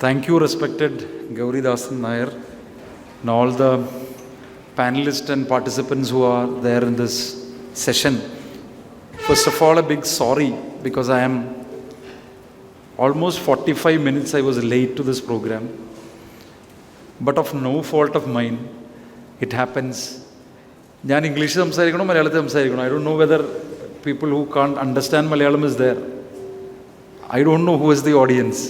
Thank you, respected Gauri Dasan Nair, and all the panelists and participants who are there in this session. First of all, a big sorry because I am almost 45 minutes I was late to this program. But of no fault of mine, it happens. I English സംസാരിക്കണോ മലയാളത്തിൽ സംസാരിക്കണോ? I don't know whether people who can't understand Malayalam is there. I don't know who is the audience.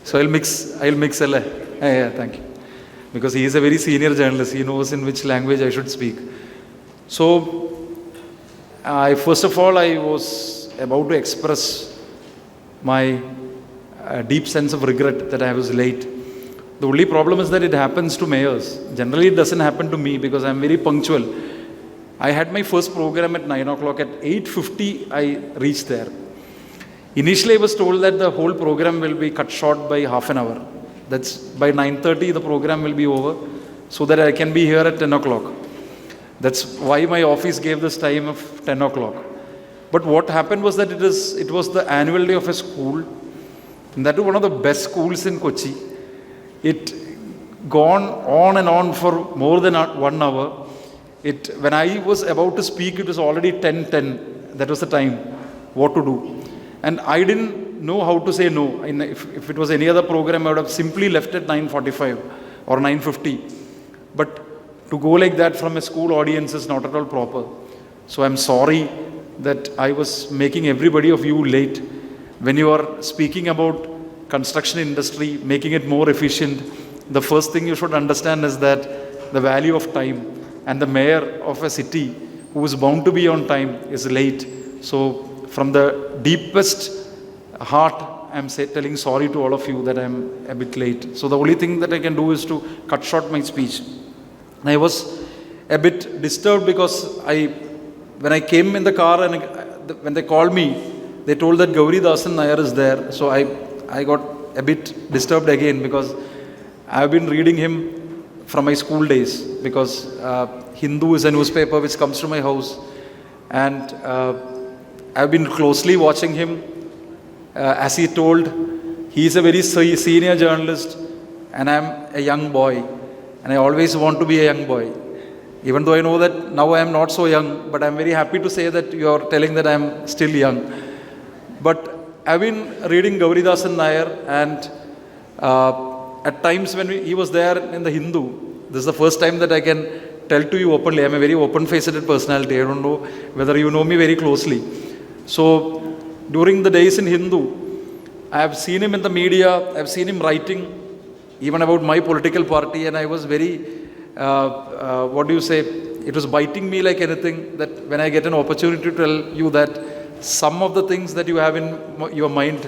So I'll mix. Yeah, thank you. Because he is a very senior journalist. He knows in which language I should speak. So, first of all, I was about to express my deep sense of regret that I was late. The only problem is that it happens to mayors. Generally, it doesn't happen to me because I'm very punctual. I had my first program at 9 o'clock. At 8:50, I reached there. Initially, I was told that the whole program will be cut short by half an hour. That's by 9:30, the program will be over, so that I can be here at 10 o'clock. That's why my office gave this time of 10 o'clock. But what happened was that it was the annual day of a school, and that was one of the best schools in Kochi. It gone on and on for more than 1 hour. When I was about to speak, it was already 10:10. That was the time. What to do? And I didn't know how to say no. If it was any other program, I would have simply left at 9:45 or 9:50. But to go like that from a school audience is not at all proper. So I'm sorry that I was making everybody of you late. When you are speaking about construction industry, making it more efficient, the first thing you should understand is that the value of time, and the mayor of a city who is bound to be on time is late. So from the deepest heart, I'm telling sorry to all of you that I'm a bit late. So the only thing that I can do is to cut short my speech. And I was a bit disturbed because when I came in the car and when they called me, they told that Gauri Dasan Nair is there. So I got a bit disturbed again because I've been reading him from my school days, because Hindu is a newspaper which comes to my house, and I've been closely watching him. As he told, he is a very senior journalist and I'm a young boy, and I always want to be a young boy. Even though I know that now I am not so young, but I'm very happy to say that you are telling that I am still young. But I've been reading Gauri Dasan Nair, and at times when he was there in the Hindu, this is the first time that I can tell to you openly. I'm a very open-faced personality. I don't know whether you know me very closely. So during the days in Hindu, I have seen him in the media, I have seen him writing even about my political party, and I was very, it was biting me like anything, that when I get an opportunity to tell you that some of the things that you have in your mind,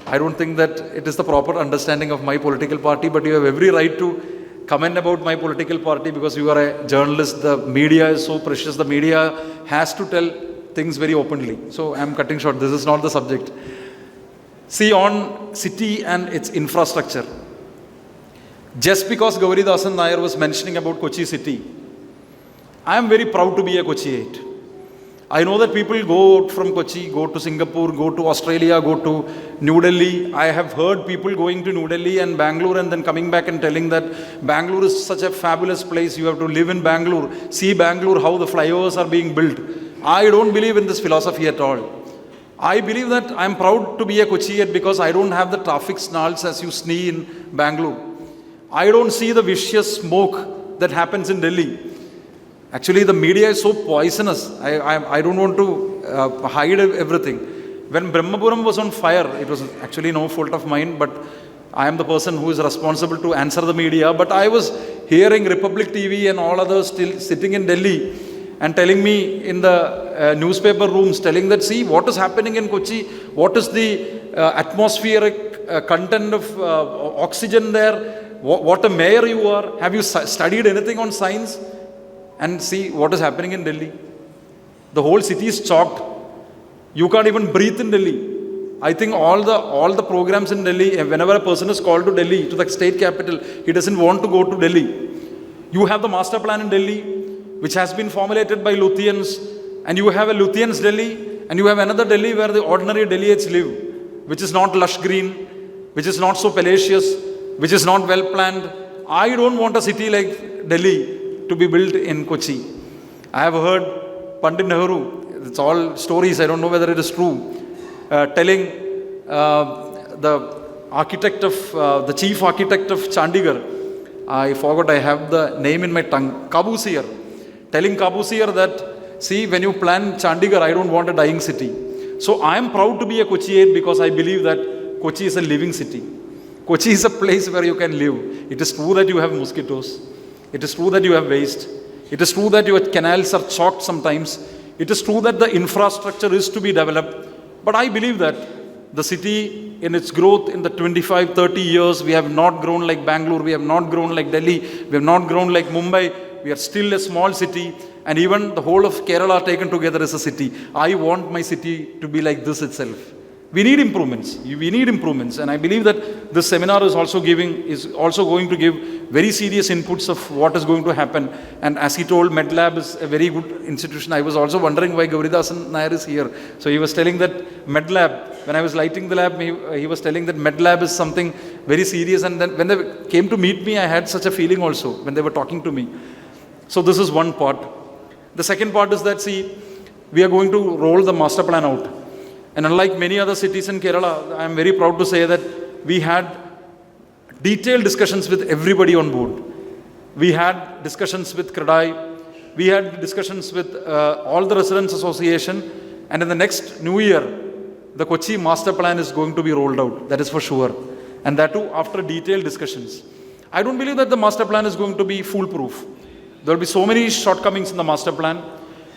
I don't think that it is the proper understanding of my political party, but you have every right to comment about my political party because you are a journalist. The media is so precious. The media has to tell things very openly. So I'm cutting short. This is not the subject. See, on city and its infrastructure, just because Gauri Dasan Nair was mentioning about Kochi city, I am very proud to be a Kochiite. I know that people go out from Kochi, go to Singapore, go to Australia, go to New Delhi. I have heard people going to New Delhi and Bangalore and then coming back and telling that Bangalore is such a fabulous place. You have to live in Bangalore. See Bangalore, how the flyovers are being built. I don't believe in this philosophy at all. I believe that I'm proud to be a Kochiite because I don't have the traffic snarls as you see in Bangalore. I don't see the vicious smoke that happens in Delhi. Actually, the media is so poisonous. I don't want to hide everything. When Brahmapuram was on fire, it was actually no fault of mine, but I am the person who is responsible to answer the media. But I was hearing Republic TV and all others still sitting in Delhi and telling me in the newspaper rooms, telling that, see what is happening in Kochi, what is the atmospheric content of oxygen there, what a mayor you are, have you studied anything on science? And see what is happening in Delhi. The whole city is choked. You can't even breathe in Delhi. I think all the programs in Delhi, whenever a person is called to Delhi, to the state capital, he doesn't want to go to Delhi. You have the master plan in Delhi, which has been formulated by Luthians, and you have a Luthians Delhi, and you have another Delhi where the ordinary Delhiites live, which is not lush green, which is not so palatious, which is not well planned. I don't want a city like Delhi to be built in Kochi. I have heard Pandit Nehru, it's all stories, I don't know whether it is true, telling the the chief architect of Chandigarh, I forgot, I have the name in my tongue, Kabusir, telling Kabusir that, see, when you plan Chandigarh, I don't want a dying city. So I am proud to be a Kochiite because I believe that Kochi is a living city. Kochi is a place where you can live. It is true that you have mosquitoes. It is true that you have waste. It is true that your canals are choked sometimes. It is true that the infrastructure is to be developed. But I believe that the city in its growth in the 25, 30 years, we have not grown like Bangalore, we have not grown like Delhi, we have not grown like Mumbai. We are still a small city, and even the whole of Kerala taken together is a city. I want my city to be like this itself. We need improvements. We need improvements, and I believe that this seminar is also going to give very serious inputs of what is going to happen. And as he told, MedLab is a very good institution. I was also wondering why Gauridasan Nair is here. So he was telling that MedLab, when I was lighting the lab, he was telling that MedLab is something very serious. And then when they came to meet me, I had such a feeling also when they were talking to me. So this is one part. The second part is that, see, we are going to roll the master plan out. And unlike many other cities in Kerala, I am very proud to say that we had detailed discussions with everybody on board. We had discussions with CREDAI, we had discussions with all the residents association, and in the next new year, the Kochi master plan is going to be rolled out, that is for sure. And that too after detailed discussions. I don't believe that the master plan is going to be foolproof. There will be so many shortcomings in the master plan.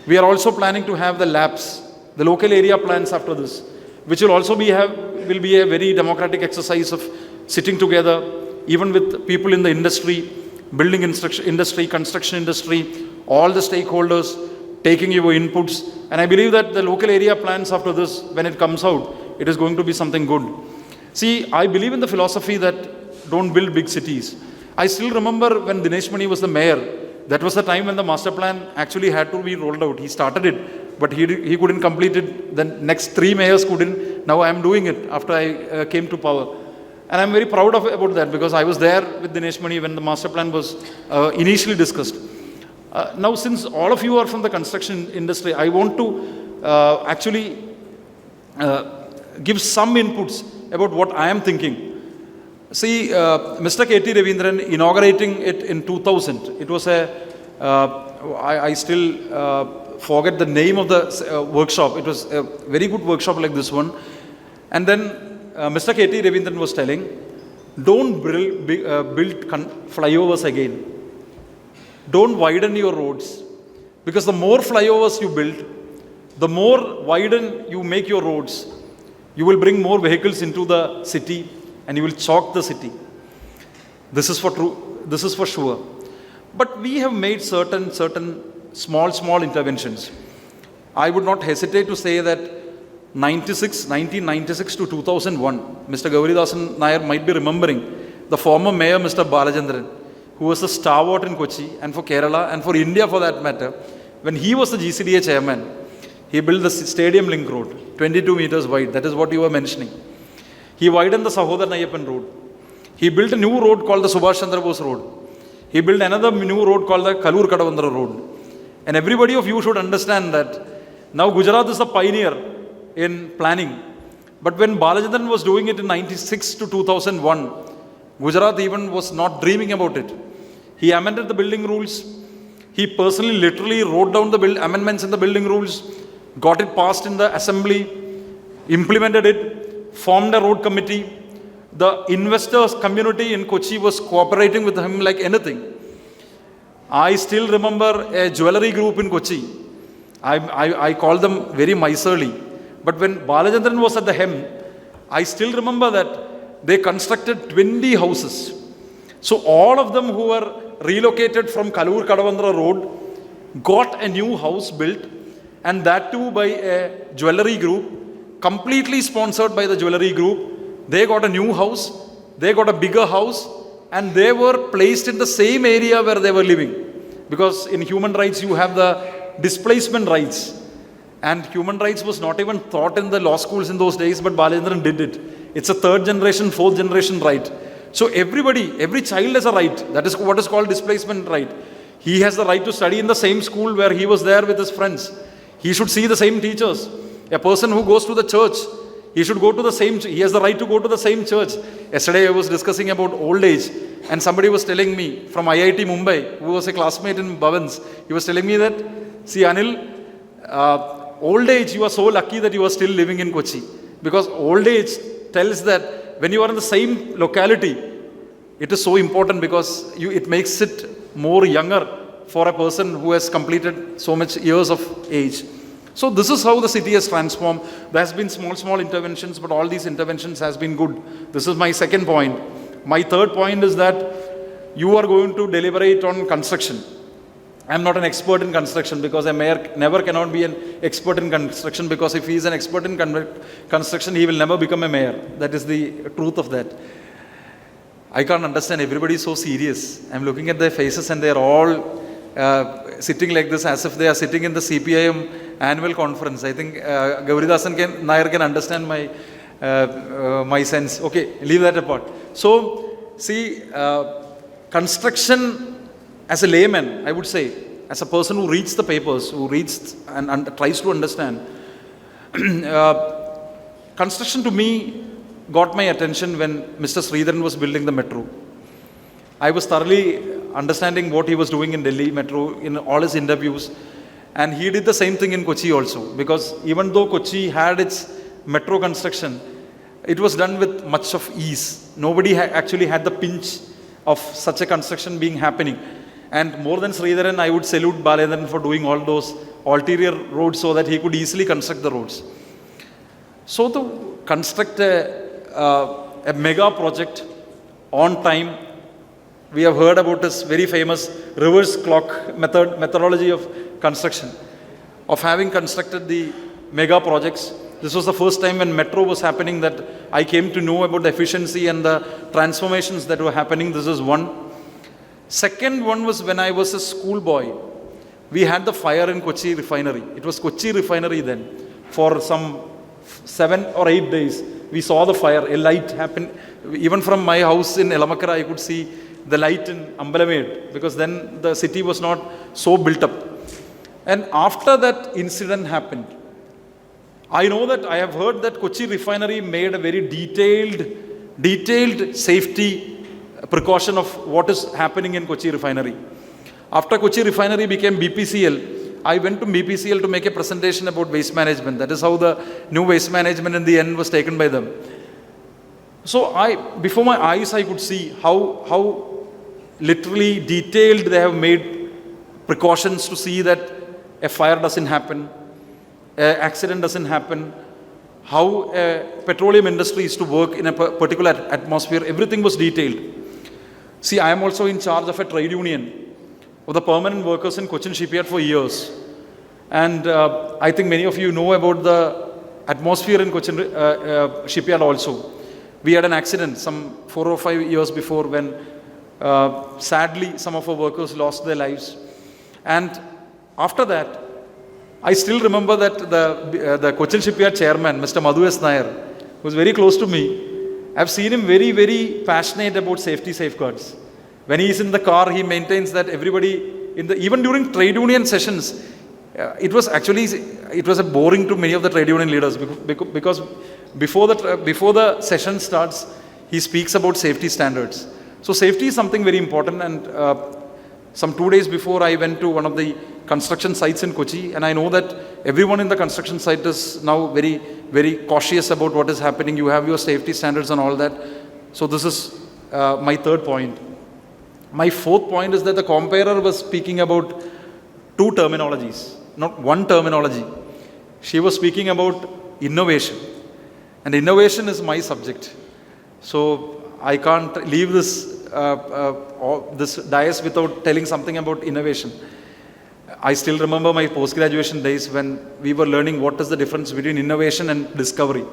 We are also planning to have the labs, the local area plans after this, which will also be a very democratic exercise of sitting together, even with people in the industry, building industry, construction industry, all the stakeholders, taking your inputs. And I believe that the local area plans after this, when it comes out, it is going to be something good. See, I believe in the philosophy that don't build big cities. I still remember when Dinesh Mani was the mayor, that was the time when the master plan actually had to be rolled out. He started it, but he couldn't complete it. The next 3 mayors couldn't. Now I am doing it after I came to power. And I'm very proud about that because I was there with Dinesh Mani when the master plan was initially discussed. Now, since all of you are from the construction industry, I want to actually give some inputs about what I am thinking. See, Mr. K.T. Ravindran inaugurating it in 2000, it was I still forget the name of the workshop. It was a very good workshop like this one. And then Mr. K.T. Ravindran was telling, don't build flyovers again. Don't widen your roads. Because the more flyovers you build, the more widen you make your roads, you will bring more vehicles into the city and you will choke the city. This is for sure. But we have made certain small interventions. I would not hesitate to say that 1996 to 2001, Mr. Gauridasan Nair might be remembering the former mayor, Mr. Balachandran, who was a stalwart in Kochi and for Kerala and for India for that matter. When he was the GCDA chairman, he built the Stadium Link Road, 22 meters wide. That is what you were mentioning. He widened the Sahodar Nayappan Road. He built a new road called the Subhash Chandra Bose Road. He built another new road called the Kalur Kadavandra Road. And everybody of you should understand that now Gujarat is a pioneer in planning. But when Balachandran was doing it in 96 to 2001, Gujarat even was not dreaming about it. He amended the building rules. He personally literally wrote down the amendments in the building rules, got it passed in the assembly, implemented it, formed a road committee. The investors community in Kochi was cooperating with him like anything. I still remember a jewelry group in Kochi. I call them very miserly. But when Balachandran was at the helm, I still remember that they constructed 20 houses. So all of them who were relocated from Kalur Kadavandra Road got a new house built, and that too by a jewelry group, completely sponsored by the jewelry group. They got a new house, they got a bigger house, and they were placed in the same area where they were living. Because in human rights, you have the displacement rights. And human rights was not even taught in the law schools in those days, but Balachandran did it. It's a 3rd generation, 4th generation right. So every child has a right. That is what is called displacement right. He has the right to study in the same school where he was there with his friends. He should see the same teachers. A person who goes to the church, he should go to the same, he has the right to go to the same church. Yesterday I was discussing about old age, and somebody was telling me from IIT Mumbai, who was a classmate in Bhavan's, he was telling me that, see Anil, old age, you are so lucky that you are still living in Kochi. Because old age tells that when you are in the same locality, it is so important because it makes it more younger for a person who has completed so much years of age. So this is how the city has transformed. There has been small interventions, but all these interventions has been good. This is my second point. My third point is that you are going to deliberate on construction. I am not an expert in construction because a mayor never cannot be an expert in construction, because if he is an expert in construction, he will never become a mayor. That is the truth of that. I can't understand. Everybody is so serious. I am looking at their faces and they are all sitting like this as if they are sitting in the CPIM annual conference. I think Gauridasan Nair can understand my sense. Okay, leave that apart. So, see, construction as a layman, I would say, as a person who reads the papers, who reads and tries to understand, construction to me got my attention when Mr. Sridharan was building the metro. I was thoroughly understanding what he was doing in Delhi metro in all his interviews, and he did the same thing in Kochi also, because even though Kochi had its metro construction, it was done with much of ease. Nobody actually had the pinch of such a construction being happening. And more than Sridharan, I would salute Baladharan for doing all those ulterior roads so that he could easily construct the roads. So to construct a mega project on time, we have heard about this very famous reverse clock methodology of construction, of having constructed the mega projects. This was the first time when metro was happening that I came to know about the efficiency and the transformations that were happening. This is one. Second one was when I was a schoolboy. We had the fire in Kochi refinery. It was Kochi refinery then. For some 7 or 8 days, we saw the fire. A light happened. Even from my house in Elamakara, I could see the light in Ambalamed, because then the city was not so built up. And after that incident happened, I know that I have heard that Kochi refinery made a very detailed safety precaution of what is happening in Kochi refinery. After Kochi refinery became BPCL, I went to BPCL to make a presentation about waste management. That is how the new waste management in the end was taken by them. So before my eyes, I could see how literally detailed they have made precautions to see that a fire doesn't happen, an accident doesn't happen, how petroleum industry is to work in a particular atmosphere. Everything was detailed. See, I am also in charge of a trade union of the permanent workers in Cochin shipyard for years. And I think many of you know about the atmosphere in Cochin shipyard also. We had an accident some 4 or 5 years before when sadly some of our workers lost their lives. And after that, I still remember that the Cochin shipyard chairman, Mr. Madhu S. Nair, who was very close to me, I've seen him very, very passionate about safety safeguards. When he is in the car, he maintains that everybody, even during trade union sessions, it was boring to many of the trade union leaders, because before the session starts, he speaks about safety standards. So safety is something very important, and some 2 days before, I went to one of the construction sites in Kochi, and I know that everyone in the construction site is now very, very cautious about what is happening. You have your safety standards and all that. So this is my third point. My fourth point is that the comparer was speaking about two terminologies, not one terminology. She was speaking about innovation, and innovation is my subject. So I can't leave this dais without telling something about innovation. I still remember my post-graduation days when we were learning what is the difference between innovation and discovery.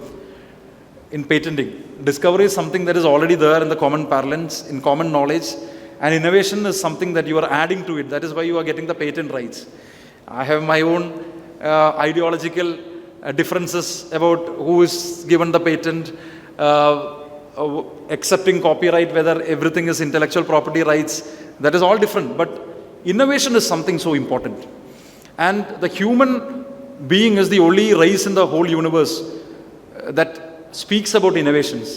In patenting, discovery is something that is already there in the common parlance, in common knowledge, and innovation is something that you are adding to it. That is why you are getting the patent rights. I have my own ideological differences about who is given the patent, accepting copyright, whether everything is intellectual property rights, that is all different. But innovation is something so important. And the human being is the only race in the whole universe that speaks about innovations,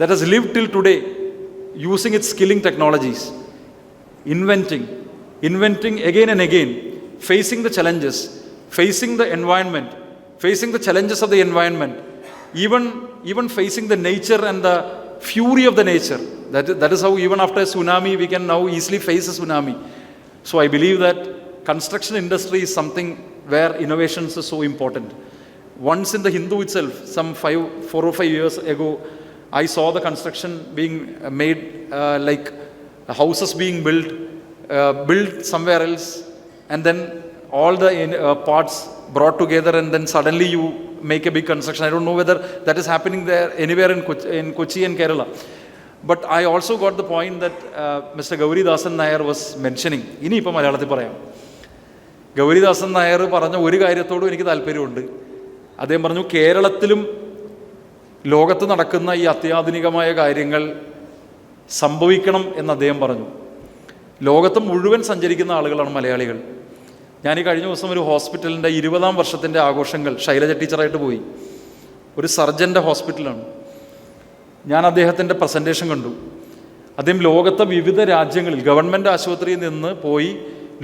that has lived till today using its skilling technologies, inventing again and again, facing the challenges, facing the environment, facing the challenges of the environment, even facing the nature and the fury of the nature. That is how even after a tsunami, we can now easily face a tsunami. So I believe that construction industry is something where innovations are so important. Once in the Hindu itself, some 4 or 5 years ago, I saw the construction being made, like houses being built somewhere else, and then all the parts brought together, and then suddenly you make a big construction. I don't know whether that is happening there anywhere in Kochi and Kerala. But I also got the point that Mr. Gauridasan Nair was mentioning. ഇനിയിപ്പോൾ മലയാളത്തിൽ പറയാം. ഗൗരിദാസൻ നായർ പറഞ്ഞ ഒരു കാര്യത്തോടും എനിക്ക് താല്പര്യമുണ്ട്. അദ്ദേഹം പറഞ്ഞു, കേരളത്തിലും ലോകത്ത് നടക്കുന്ന ഈ അത്യാധുനികമായ കാര്യങ്ങൾ സംഭവിക്കണം എന്ന് അദ്ദേഹം പറഞ്ഞു. ലോകത്ത് മുഴുവൻ സഞ്ചരിക്കുന്ന ആളുകളാണ് മലയാളികൾ. ഞാൻ ഈ കഴിഞ്ഞ ദിവസം ഒരു ഹോസ്പിറ്റലിൻ്റെ 20ാം വർഷത്തിൻ്റെ ആഘോഷങ്ങൾ ശൈലജ ടീച്ചറായിട്ട് പോയി. ഒരു സർജൻ്റെ ഹോസ്പിറ്റലാണ്. ഞാൻ അദ്ദേഹത്തിൻ്റെ പ്രസൻറ്റേഷൻ കണ്ടു. അദ്ദേഹം ലോകത്തെ വിവിധ രാജ്യങ്ങളിൽ ഗവൺമെൻറ് ആശുപത്രിയിൽ നിന്ന് പോയി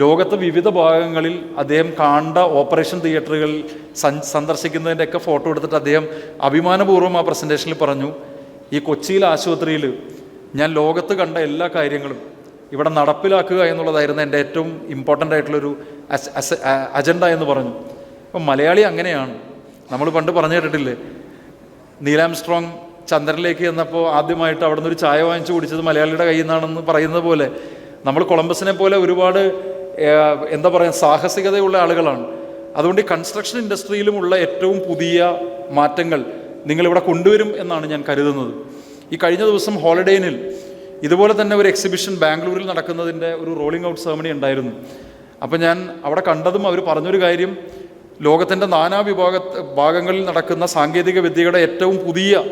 ലോകത്തെ വിവിധ ഭാഗങ്ങളിൽ അദ്ദേഹം കണ്ട ഓപ്പറേഷൻ തിയേറ്ററുകൾ സന്ദർശിക്കുന്നതിൻ്റെയൊക്കെ ഫോട്ടോ എടുത്തിട്ട് അദ്ദേഹം അഭിമാനപൂർവ്വം ആ പ്രസൻറ്റേഷനിൽ പറഞ്ഞു, ഈ കൊച്ചിയിലെ ആശുപത്രിയിൽ ഞാൻ ലോകത്ത് കണ്ട എല്ലാ കാര്യങ്ങളും ഇവിടെ നടപ്പിലാക്കുക എന്നുള്ളതായിരുന്നു എൻ്റെ ഏറ്റവും ഇമ്പോർട്ടൻ്റ് ആയിട്ടുള്ളൊരു അജണ്ട എന്ന് പറഞ്ഞു. അപ്പം മലയാളി അങ്ങനെയാണ്. നമ്മൾ പണ്ട് പറഞ്ഞു കേട്ടിട്ടില്ലേ, നീലാംസ്ട്രോങ് ചന്ദ്രനിലേക്ക് ചെന്നപ്പോൾ ആദ്യമായിട്ട് അവിടെ നിന്നൊരു ചായ വാങ്ങിച്ചു കുടിച്ചത് മലയാളിയുടെ കയ്യിൽ നിന്നാണെന്ന് പറയുന്നത് പോലെ നമ്മൾ കൊളംബസിനെ പോലെ ഒരുപാട് എന്താ പറയുക സാഹസികതയുള്ള ആളുകളാണ്. അതുകൊണ്ട് ഈ കൺസ്ട്രക്ഷൻ ഇൻഡസ്ട്രിയിലുമുള്ള ഏറ്റവും പുതിയ മാറ്റങ്ങൾ നിങ്ങളിവിടെ കൊണ്ടുവരും എന്നാണ് ഞാൻ കരുതുന്നത്. ഈ കഴിഞ്ഞ ദിവസം ഹോളിഡേ ഇന്നിൽ ഇതുപോലെ തന്നെ ഒരു എക്സിബിഷൻ ബാംഗ്ലൂരിൽ നടക്കുന്നതിൻ്റെ ഒരു റോളിംഗ് ഔട്ട് സെറമണി ഉണ്ടായിരുന്നു. അപ്പോൾ ഞാൻ അവിടെ കണ്ടതും അവർ പറഞ്ഞൊരു കാര്യം, ലോകത്തിൻ്റെ ഭാഗങ്ങളിൽ നടക്കുന്ന സാങ്കേതിക വിദ്യയുടെ ഏറ്റവും പുതിയ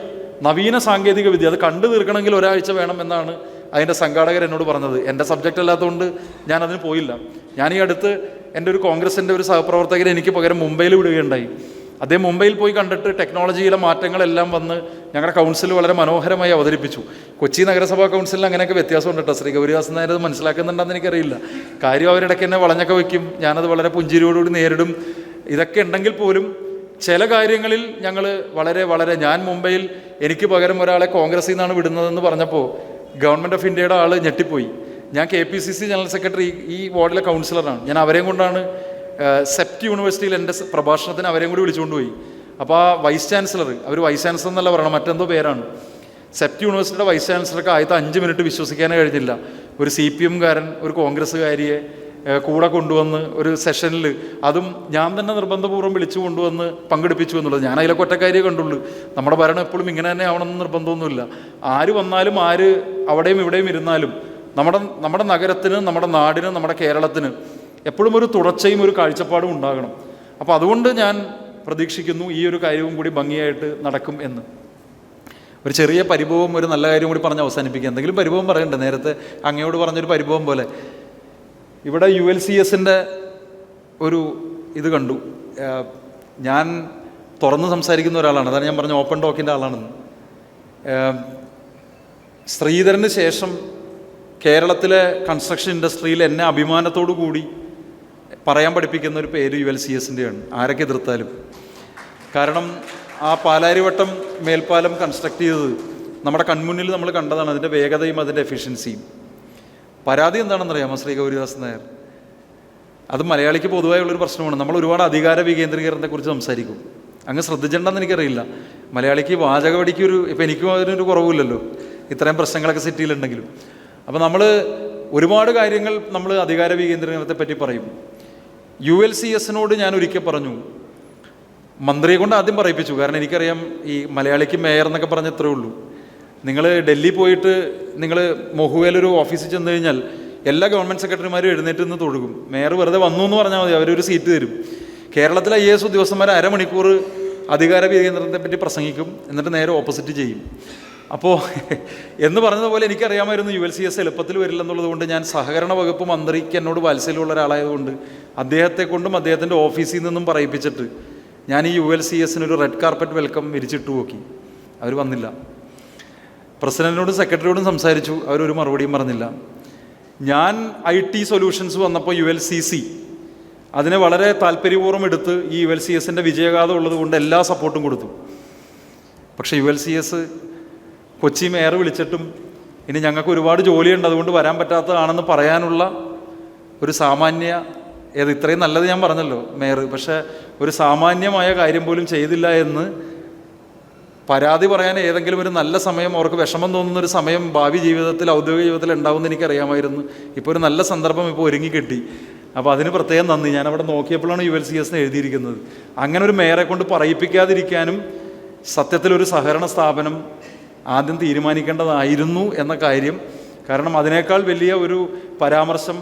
നവീന സാങ്കേതിക വിദ്യ അത് കണ്ടു തീർക്കണമെങ്കിൽ ഒരാഴ്ച വേണം എന്നാണ് അതിൻ്റെ സംഘാടകർ എന്നോട് പറഞ്ഞത്. എൻ്റെ സബ്ജക്റ്റ് അല്ലാത്തതുകൊണ്ട് ഞാനതിന് പോയില്ല. ഞാൻ ഈ അടുത്ത് എൻ്റെ ഒരു കോൺഗ്രസിൻ്റെ ഒരു സഹപ്രവർത്തകരെ എനിക്ക് പകരം മുംബൈയിൽ വിടുകയുണ്ടായി. അദ്ദേഹം മുംബൈയിൽ പോയി കണ്ടിട്ട് ടെക്നോളജിയിലെ മാറ്റങ്ങളെല്ലാം വന്ന് ഞങ്ങളുടെ കൗൺസിൽ വളരെ മനോഹരമായി അവതരിപ്പിച്ചു. കൊച്ചി നഗരസഭാ കൗൺസിലിൽ അങ്ങനെയൊക്കെ വ്യത്യാസമുണ്ട് കേട്ടോ. ശ്രീ ഗൗരിദാസൻ നായർ അത് മനസ്സിലാക്കുന്നുണ്ടെന്ന് എനിക്കറിയില്ല. കാര്യം അവരിടയ്ക്ക് എന്നെ വളഞ്ഞൊക്കെ വയ്ക്കും, ഞാനത് വളരെ പുഞ്ചിരിയോടുകൂടി നേരിടും. ഇതൊക്കെ ഉണ്ടെങ്കിൽ പോലും ചില കാര്യങ്ങളിൽ ഞങ്ങൾ വളരെ ഞാൻ മുംബൈയിൽ എനിക്ക് പകരം ഒരാളെ കോൺഗ്രസിൽ നിന്നാണ് വിടുന്നതെന്ന് പറഞ്ഞപ്പോൾ ഗവൺമെൻറ് ഓഫ് ഇന്ത്യയുടെ ആൾ ഞെട്ടിപ്പോയി. ഞാൻ KPCC ജനറൽ സെക്രട്ടറി, ഈ വാർഡിലെ കൗൺസിലറാണ്. ഞാൻ അവരെയും കൊണ്ടാണ് സെപ്റ്റ് യൂണിവേഴ്സിറ്റിയിൽ എൻ്റെ പ്രഭാഷണത്തിന് അവരെയും കൂടി വിളിച്ചുകൊണ്ടുപോയി. അപ്പോൾ ആ വൈസ് ചാൻസലർ, അവർ വൈസ് ചാൻസലർ എന്നല്ല പറയണം, മറ്റെന്തോ പേരാണ്, സെപ്റ്റ് യൂണിവേഴ്സിറ്റിയുടെ വൈസ് ചാൻസലർക്ക് ആദ്യത്തെ 5 മിനിറ്റ് വിശ്വസിക്കാനേ കഴിഞ്ഞില്ല. ഒരു CPM-കാരൻ ഒരു കോൺഗ്രസ്സുകാരിയെ കൂടെ കൊണ്ടുവന്ന് ഒരു സെഷനിൽ, അതും ഞാൻ തന്നെ നിർബന്ധപൂർവ്വം വിളിച്ചു കൊണ്ടുവന്ന് പങ്കെടുപ്പിച്ചു എന്നുള്ളത്. ഞാൻ അതിലൊക്കെ ഒറ്റക്കാരിയെ കണ്ടുള്ളൂ. നമ്മുടെ ഭരണം എപ്പോഴും ഇങ്ങനെ തന്നെ ആവണമെന്ന് നിർബന്ധമൊന്നുമില്ല. ആര് വന്നാലും ആര് അവിടെയും ഇവിടെയും ഇരുന്നാലും നമ്മുടെ നഗരത്തിന്, നമ്മുടെ നാടിന്, നമ്മുടെ കേരളത്തിന് എപ്പോഴും ഒരു തുടർച്ചയും ഒരു കാഴ്ചപ്പാടും ഉണ്ടാകണം. അപ്പോൾ അതുകൊണ്ട് ഞാൻ പ്രതീക്ഷിക്കുന്നു ഈ ഒരു കാര്യവും കൂടി ഭംഗിയായിട്ട് നടക്കും എന്ന്. ഒരു ചെറിയ പരിഭവം, ഒരു നല്ല കാര്യം കൂടി പറഞ്ഞ് അവസാനിപ്പിക്കുക. എന്തെങ്കിലും പരിഭവം പറയണ്ടേ? നേരത്തെ അങ്ങയോട് പറഞ്ഞൊരു പരിഭവം പോലെ ഇവിടെ ULCSൻ്റെ ഒരു ഇത് കണ്ടു. ഞാൻ തുറന്ന് സംസാരിക്കുന്ന ഒരാളാണ്, അതാണ് ഞാൻ പറഞ്ഞ ഓപ്പൺ ടോക്കിൻ്റെ ആളാണെന്ന്. ശ്രീധരന് ശേഷം കേരളത്തിലെ കൺസ്ട്രക്ഷൻ ഇൻഡസ്ട്രിയിൽ എന്നെ അഭിമാനത്തോടു കൂടി പറയാൻ പഠിപ്പിക്കുന്ന ഒരു പേര് ULCSൻ്റെയാണ്, ആരൊക്കെ എതിർത്താലും. കാരണം ആ പാലാരിവട്ടം മേൽപ്പാലം കൺസ്ട്രക്ട് ചെയ്തത് നമ്മുടെ കൺമുന്നിൽ നമ്മൾ കണ്ടതാണ്, അതിൻ്റെ വേഗതയും അതിൻ്റെ എഫിഷ്യൻസിയും. പരാതി എന്താണെന്നറിയാമോ ശ്രീ ഗൗരിദാസൻ നായർ? അത് മലയാളിക്ക് പൊതുവായുള്ളൊരു പ്രശ്നമാണ്. നമ്മൾ ഒരുപാട് അധികാര വികേന്ദ്രീകരണത്തെക്കുറിച്ച് സംസാരിക്കും. അങ്ങ് ശ്രദ്ധിച്ചിട്ടുണ്ടെന്ന് എനിക്കറിയില്ല. മലയാളിക്ക് വാചകവടിക്കൊരു, ഇപ്പം എനിക്കും അതിനൊരു കുറവില്ലല്ലോ, ഇത്രയും പ്രശ്നങ്ങളൊക്കെ സിറ്റിയിലുണ്ടെങ്കിലും. അപ്പോൾ നമ്മൾ ഒരുപാട് കാര്യങ്ങൾ നമ്മൾ അധികാര വികേന്ദ്രീകരണത്തെ പറ്റി പറയും. ULCSനോട് ഞാൻ ഒരിക്കൽ പറഞ്ഞു, മന്ത്രിയെ കൊണ്ട് ആദ്യം പറയിപ്പിച്ചു. കാരണം എനിക്കറിയാം ഈ മലയാളിക്ക് മേയർ എന്നൊക്കെ പറഞ്ഞ ഇത്രേ ഉള്ളൂ. നിങ്ങൾ ഡൽഹി പോയിട്ട് നിങ്ങൾ മൊഹുവേലൊരു ഓഫീസിൽ ചെന്ന് കഴിഞ്ഞാൽ എല്ലാ ഗവൺമെൻറ് സെക്രട്ടറിമാരും എഴുന്നേറ്റ് നിന്ന് തൊഴുകും. മേയർ വെറുതെ വന്നു എന്ന് പറഞ്ഞാൽ മതി, അവരൊരു സീറ്റ് തരും. കേരളത്തിലെ IAS ഉദ്യോഗസ്ഥന്മാർ 1/2 മണിക്കൂർ അധികാര വികേന്ദ്രത്തെ പറ്റി പ്രസംഗിക്കും, എന്നിട്ട് നേരെ ഓപ്പോസിറ്റ് ചെയ്യും. അപ്പോൾ എന്ന് പറഞ്ഞതുപോലെ എനിക്കറിയാമായിരുന്നു ULCS എളുപ്പത്തിൽ വരില്ലെന്നുള്ളത് കൊണ്ട് ഞാൻ സഹകരണ വകുപ്പ് മന്ത്രിക്ക് എന്നോട് വാത്സല്യമുള്ള ഒരാളായതുകൊണ്ട് അദ്ദേഹത്തെ കൊണ്ടും അദ്ദേഹത്തിൻ്റെ ഓഫീസിൽ നിന്നും പറയിപ്പിച്ചിട്ട് ഞാൻ ഈ ULCSനൊരു റെഡ് കാർപ്പറ്റ് വെൽക്കം വിരിച്ചിട്ട് നോക്കി. അവർ വന്നില്ല. പ്രസിഡൻറ്റിനോടും സെക്രട്ടറിയോടും സംസാരിച്ചു, അവരൊരു മറുപടിയും പറഞ്ഞില്ല. ഞാൻ IT സൊല്യൂഷൻസ് വന്നപ്പോൾ ULCC അതിനെ വളരെ താല്പര്യപൂർവ്വം എടുത്ത് ഈ ULCSൻ്റെ വിജയഗാഥ ഉള്ളത് കൊണ്ട് എല്ലാ സപ്പോർട്ടും കൊടുത്തു. പക്ഷേ ULCS കൊച്ചി മേയർ വിളിച്ചിട്ടും ഇനി ഞങ്ങൾക്ക് ഒരുപാട് ജോലിയുണ്ട്, അതുകൊണ്ട് വരാൻ പറ്റാത്തതാണെന്ന് പറയാനുള്ള ഒരു സാമാന്യ, ഇത്രയും നല്ലത് ഞാൻ പറഞ്ഞല്ലോ മേയർ, പക്ഷേ ഒരു സാമാന്യമായ കാര്യം പോലും ചെയ്തില്ല എന്ന് പരാതി പറയാൻ ഏതെങ്കിലും ഒരു നല്ല സമയം, അവർക്ക് വിഷമം തോന്നുന്നൊരു സമയം ഭാവി ജീവിതത്തിൽ, ഔദ്യോഗിക ജീവിതത്തിൽ ഉണ്ടാവുമെന്ന് എനിക്കറിയാമായിരുന്നു. ഇപ്പോൾ ഒരു നല്ല സന്ദർഭം ഇപ്പോൾ ഒരുങ്ങി കിട്ടി. അപ്പോൾ അതിന് പ്രത്യേകം നന്ദി. ഞാനവിടെ നോക്കിയപ്പോഴാണ് ULCS എഴുതിയിരിക്കുന്നത്. അങ്ങനെ ഒരു മേയറെ കൊണ്ട് പറയിപ്പിക്കാതിരിക്കാനും സത്യത്തിലൊരു സഹകരണ സ്ഥാപനം ആദ്യം തീരുമാനിക്കേണ്ടതായിരുന്നു എന്ന കാര്യം, കാരണം അതിനേക്കാൾ വലിയ ഒരു പരാമർശം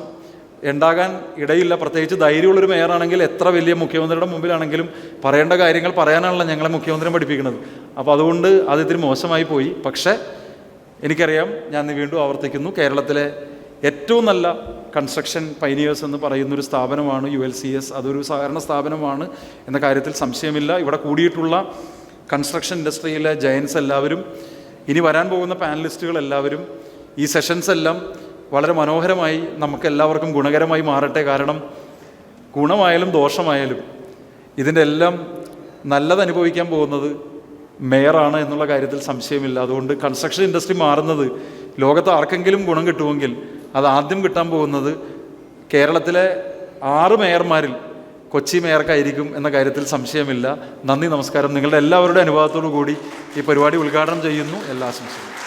ഉണ്ടാകാൻ ഇടയില്ല. പ്രത്യേകിച്ച് ധൈര്യമുള്ളൊരു മേയറാണെങ്കിൽ എത്ര വലിയ മുഖ്യമന്ത്രിയുടെ മുമ്പിലാണെങ്കിലും പറയേണ്ട കാര്യങ്ങൾ പറയാനാണല്ലോ ഞങ്ങളെ മുഖ്യമന്ത്രി പഠിപ്പിക്കുന്നത്. അപ്പോൾ അതുകൊണ്ട് അത് ഇത്തിരി മോശമായി പോയി. പക്ഷേ എനിക്കറിയാം, ഞാൻ വീണ്ടും ആവർത്തിക്കുന്നു, കേരളത്തിലെ ഏറ്റവും നല്ല കൺസ്ട്രക്ഷൻ പൈനിയേഴ്സ് എന്ന് പറയുന്നൊരു സ്ഥാപനമാണ് ULCS. അതൊരു സഹകരണ സ്ഥാപനമാണ് എന്ന കാര്യത്തിൽ സംശയമില്ല. ഇവിടെ കൂടിയിട്ടുള്ള കൺസ്ട്രക്ഷൻ ഇൻഡസ്ട്രിയിലെ ജയൻസ് എല്ലാവരും, ഇനി വരാൻ പോകുന്ന പാനലിസ്റ്റുകൾ എല്ലാവരും, ഈ സെഷൻസ് എല്ലാം വളരെ മനോഹരമായി നമുക്ക് എല്ലാവർക്കും ഗുണകരമായി മാറട്ടെ. കാരണം ഗുണമായാലും ദോഷമായാലും ഇതിൻ്റെ എല്ലാം നല്ലത് അനുഭവിക്കാൻ പോകുന്നത് മേയറാണ് എന്നുള്ള കാര്യത്തിൽ സംശയമില്ല. അതുകൊണ്ട് കൺസ്ട്രക്ഷൻ ഇൻഡസ്ട്രി മാറുന്നത് ലോകത്ത് ആർക്കെങ്കിലും ഗുണം കിട്ടുമെങ്കിൽ അത് ആദ്യം കിട്ടാൻ പോകുന്നത് കേരളത്തിലെ 6 മേയർമാരിൽ കൊച്ചി മേയർക്കായിരിക്കും എന്ന കാര്യത്തിൽ സംശയമില്ല. നന്ദി, നമസ്കാരം. നിങ്ങളുടെ എല്ലാവരുടെ അനുഭവത്തോടു കൂടി ഈ പരിപാടി ഉദ്ഘാടനം ചെയ്യുന്നു. എല്ലാ ആശംസകളും.